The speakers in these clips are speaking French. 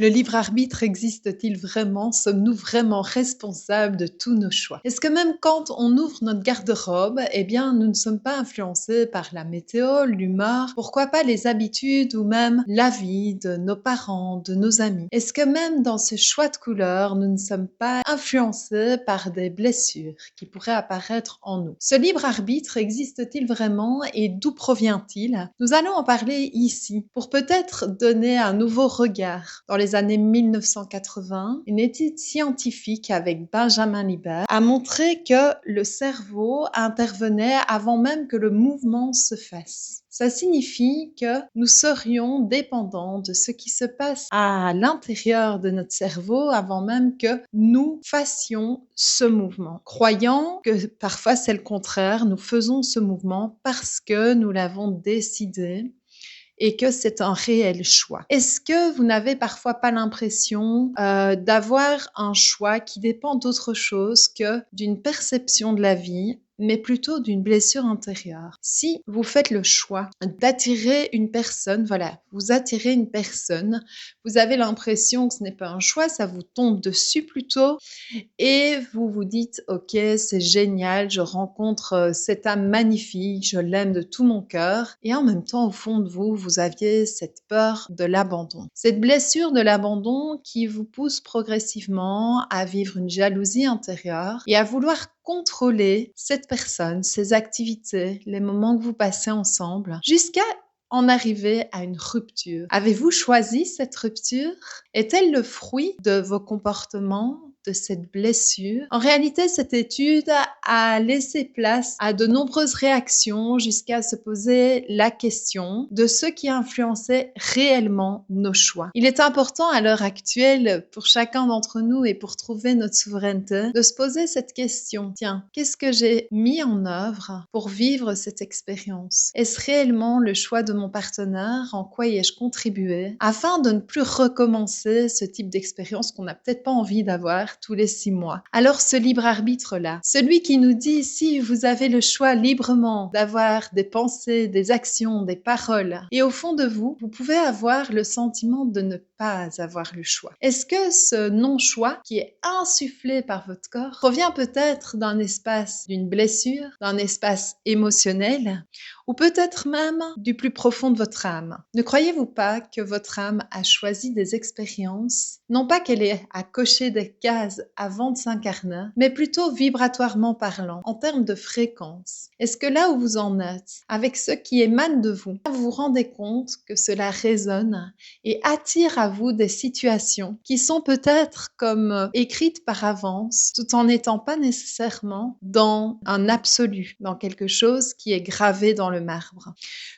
Le libre arbitre existe-t-il vraiment? Sommes-nous vraiment responsables de tous nos choix? Est-ce que même quand on ouvre notre garde-robe, eh bien, nous ne sommes pas influencés par la météo, l'humeur, pourquoi pas les habitudes ou même la vie de nos parents, de nos amis? Est-ce que même dans ce choix de couleurs, nous ne sommes pas influencés par des blessures qui pourraient apparaître en nous? Ce libre arbitre existe-t-il vraiment et d'où provient-il? Nous allons en parler ici pour peut-être donner un nouveau regard. Dans les années 1980, une étude scientifique avec Benjamin Libet a montré que le cerveau intervenait avant même que le mouvement se fasse. Ça signifie que nous serions dépendants de ce qui se passe à l'intérieur de notre cerveau avant même que nous fassions ce mouvement. Croyant que parfois c'est le contraire, nous faisons ce mouvement parce que nous l'avons décidé et que c'est un réel choix. Est-ce que vous n'avez parfois pas l'impression d'avoir un choix qui dépend d'autre chose que d'une perception de la vie, mais plutôt d'une blessure intérieure? Si vous faites le choix d'attirer une personne, voilà, vous attirez une personne, vous avez l'impression que ce n'est pas un choix, ça vous tombe dessus plutôt, et vous vous dites, ok, c'est génial, je rencontre cette âme magnifique, je l'aime de tout mon cœur. Et en même temps, au fond de vous, vous aviez cette peur de l'abandon. Cette blessure de l'abandon qui vous pousse progressivement à vivre une jalousie intérieure et à vouloir contrôler cette personne, ses activités, les moments que vous passez ensemble, jusqu'à en arriver à une rupture. Avez-vous choisi cette rupture? Est-elle le fruit de vos comportements, de cette blessure? En réalité, cette étude a laissé place à de nombreuses réactions jusqu'à se poser la question de ce qui influençait réellement nos choix. Il est important à l'heure actuelle pour chacun d'entre nous et pour trouver notre souveraineté de se poser cette question. Tiens, qu'est-ce que j'ai mis en œuvre pour vivre cette expérience? Est-ce réellement le choix de mon partenaire? En quoi y ai-je contribué? Afin de ne plus recommencer ce type d'expérience qu'on n'a peut-être pas envie d'avoir tous les 6 mois. Alors ce libre arbitre-là, celui qui nous dit si vous avez le choix librement d'avoir des pensées, des actions, des paroles, et au fond de vous, vous pouvez avoir le sentiment de ne pas avoir le choix. Est-ce que ce non-choix qui est insufflé par votre corps provient peut-être d'un espace d'une blessure, d'un espace émotionnel, ou peut-être même du plus profond de votre âme? Ne croyez-vous pas que votre âme a choisi des expériences, non pas qu'elle ait à cocher des cases avant de s'incarner, mais plutôt vibratoirement parlant, en termes de fréquence? Est-ce que là où vous en êtes, avec ce qui émane de vous, vous vous rendez compte que cela résonne et attire à vous des situations qui sont peut-être comme écrites par avance, tout en n'étant pas nécessairement dans un absolu, dans quelque chose qui est gravé dans le marbre?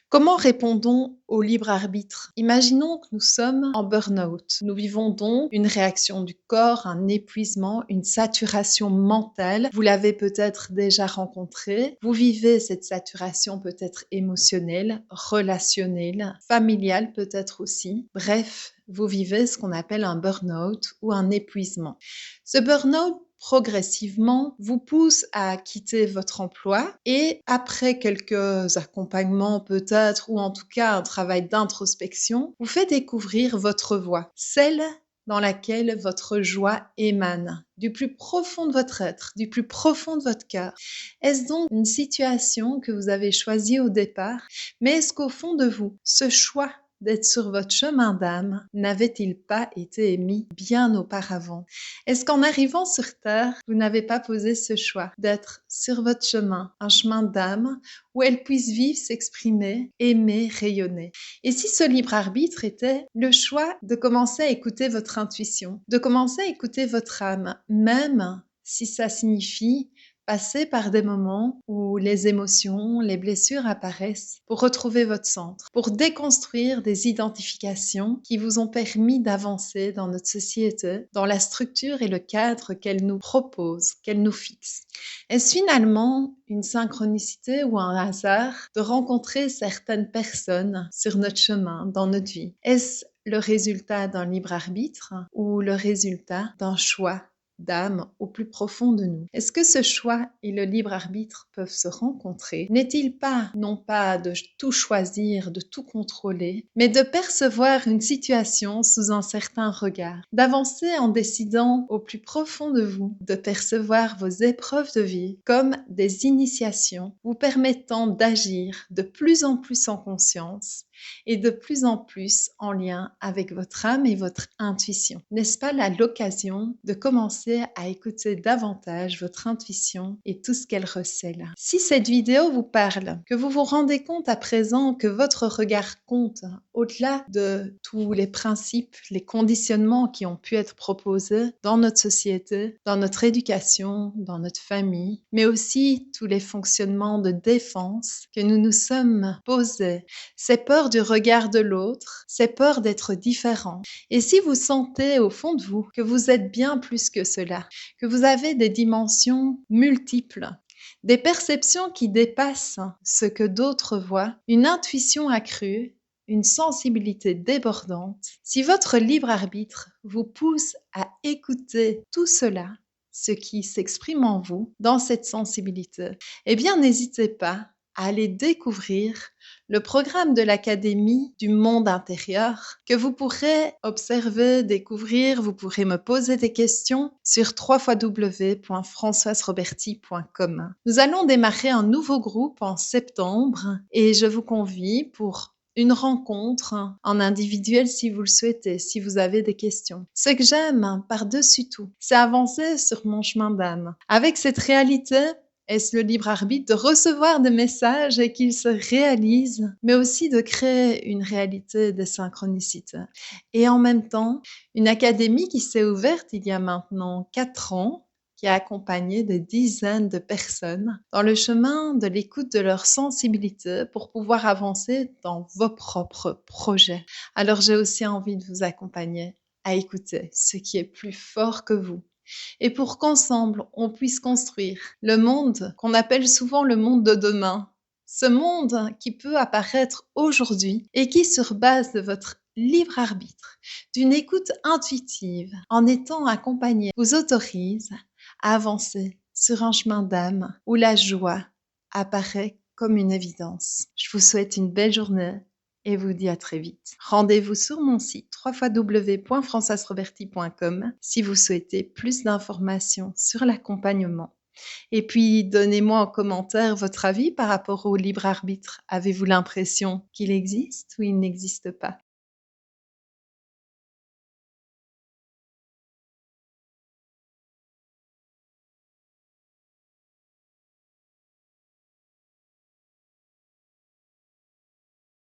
Comment répondons au libre arbitre? Imaginons que nous sommes en burn-out. Nous vivons donc une réaction du corps, un épuisement, une saturation mentale. Vous l'avez peut-être déjà rencontré. Vous vivez cette saturation peut-être émotionnelle, relationnelle, familiale peut-être aussi. Bref, vous vivez ce qu'on appelle un burn-out ou un épuisement. Ce burn-out progressivement vous pousse à quitter votre emploi et après quelques accompagnements peut-être ou en tout cas un travail d'introspection, vous fait découvrir votre voie, celle dans laquelle votre joie émane du plus profond de votre être, du plus profond de votre cœur. Est-ce donc une situation que vous avez choisie au départ, mais est-ce qu'au fond de vous, ce choix d'être sur votre chemin d'âme n'avait-il pas été émis bien auparavant? Est-ce qu'en arrivant sur Terre, vous n'avez pas posé ce choix d'être sur votre chemin, un chemin d'âme où elle puisse vivre, s'exprimer, aimer, rayonner? Et si ce libre arbitre était le choix de commencer à écouter votre intuition, de commencer à écouter votre âme, même si ça signifie passer par des moments où les émotions, les blessures apparaissent pour retrouver votre centre, pour déconstruire des identifications qui vous ont permis d'avancer dans notre société, dans la structure et le cadre qu'elle nous propose, qu'elle nous fixe? Est-ce finalement une synchronicité ou un hasard de rencontrer certaines personnes sur notre chemin, dans notre vie? Est-ce le résultat d'un libre arbitre ou le résultat d'un choix d'âme au plus profond de nous. Est-ce que ce choix et le libre arbitre peuvent se rencontrer? N'est-il pas, non pas de tout choisir, de tout contrôler, mais de percevoir une situation sous un certain regard, d'avancer en décidant au plus profond de vous, de percevoir vos épreuves de vie comme des initiations vous permettant d'agir de plus en plus en conscience et de plus en plus en lien avec votre âme et votre intuition. N'est-ce pas là l'occasion de commencer à écouter davantage votre intuition et tout ce qu'elle recèle? Si cette vidéo vous parle, que vous vous rendez compte à présent que votre regard compte, au-delà de tous les principes, les conditionnements qui ont pu être proposés dans notre société, dans notre éducation, dans notre famille, mais aussi tous les fonctionnements de défense que nous nous sommes posés, ces peurs du regard de l'autre, ces peurs d'être différent. Et si vous sentez au fond de vous que vous êtes bien plus que cela, que vous avez des dimensions multiples, des perceptions qui dépassent ce que d'autres voient, une intuition accrue, une sensibilité débordante, si votre libre arbitre vous pousse à écouter tout cela, ce qui s'exprime en vous dans cette sensibilité, eh bien n'hésitez pas à aller découvrir le programme de l'Académie du monde intérieur que vous pourrez observer, découvrir, vous pourrez me poser des questions sur www.françoiseroberti.com. Nous allons démarrer un nouveau groupe en septembre et je vous convie pour une rencontre en individuel si vous le souhaitez, si vous avez des questions. Ce que j'aime par-dessus tout, c'est avancer sur mon chemin d'âme. Avec cette réalité, est-ce le libre arbitre de recevoir des messages et qu'ils se réalisent, mais aussi de créer une réalité de synchronicité. Et en même temps, une académie qui s'est ouverte il y a maintenant 4 ans, qui a accompagné des dizaines de personnes dans le chemin de l'écoute de leur sensibilité pour pouvoir avancer dans vos propres projets. Alors j'ai aussi envie de vous accompagner à écouter ce qui est plus fort que vous. Et pour qu'ensemble, on puisse construire le monde qu'on appelle souvent le monde de demain, ce monde qui peut apparaître aujourd'hui et qui, sur base de votre libre arbitre, d'une écoute intuitive, en étant accompagné, vous autorise à avancer sur un chemin d'âme où la joie apparaît comme une évidence. Je vous souhaite une belle journée et vous dis à très vite. Rendez-vous sur mon site www.françoiseroberti.com si vous souhaitez plus d'informations sur l'accompagnement. Et puis, donnez-moi en commentaire votre avis par rapport au libre arbitre. Avez-vous l'impression qu'il existe ou il n'existe pas?